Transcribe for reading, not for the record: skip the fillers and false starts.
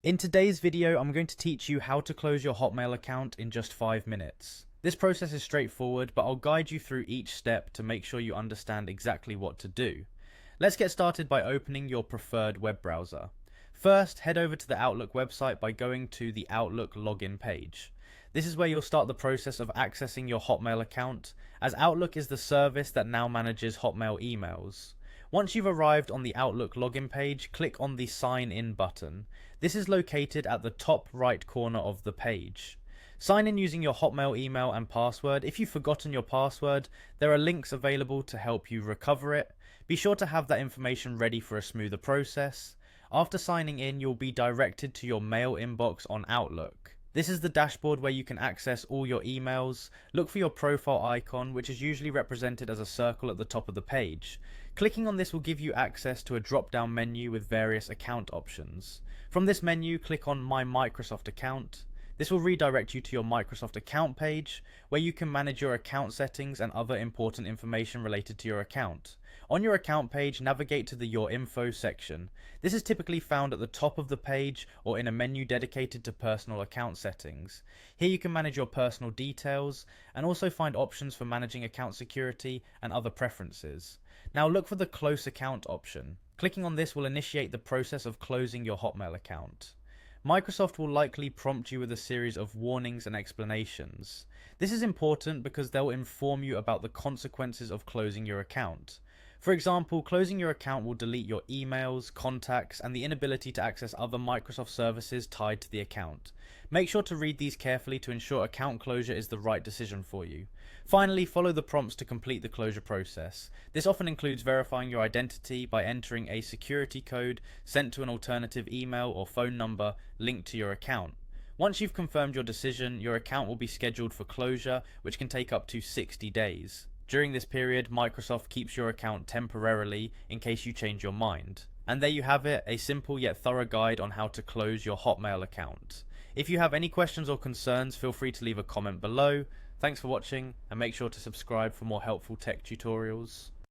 In today's video, I'm going to teach you how to close your Hotmail account in just 5 minutes. This process is straightforward, but I'll guide you through each step to make sure you understand exactly what to do. Let's get started by opening your preferred web browser. First, head over to the Outlook website by going to the Outlook login page. This is where you'll start the process of accessing your Hotmail account, as Outlook is the service that now manages Hotmail emails. Once you've arrived on the Outlook login page, click on the Sign In button. This is located at the top right corner of the page. Sign in using your Hotmail email and password. If you've forgotten your password, there are links available to help you recover it. Be sure to have that information ready for a smoother process. After signing in, you'll be directed to your mail inbox on Outlook. This is the dashboard where you can access all your emails. Look for your profile icon, which is usually represented as a circle at the top of the page. Clicking on this will give you access to a drop-down menu with various account options. From this menu, click on My Microsoft Account. This will redirect you to your Microsoft account page, where you can manage your account settings and other important information related to your account. On your account page, navigate to the Your Info section. This is typically found at the top of the page or in a menu dedicated to personal account settings. Here you can manage your personal details and also find options for managing account security and other preferences. Now look for the Close Account option. Clicking on this will initiate the process of closing your Hotmail account. Microsoft will likely prompt you with a series of warnings and explanations. This is important because they'll inform you about the consequences of closing your account. For example, closing your account will delete your emails, contacts, and the inability to access other Microsoft services tied to the account. Make sure to read these carefully to ensure account closure is the right decision for you. Finally, follow the prompts to complete the closure process. This often includes verifying your identity by entering a security code sent to an alternative email or phone number linked to your account. Once you've confirmed your decision, your account will be scheduled for closure, which can take up to 60 days. During this period, Microsoft keeps your account temporarily in case you change your mind. And there you have it, a simple yet thorough guide on how to close your Hotmail account. If you have any questions or concerns, feel free to leave a comment below. Thanks for watching, and make sure to subscribe for more helpful tech tutorials.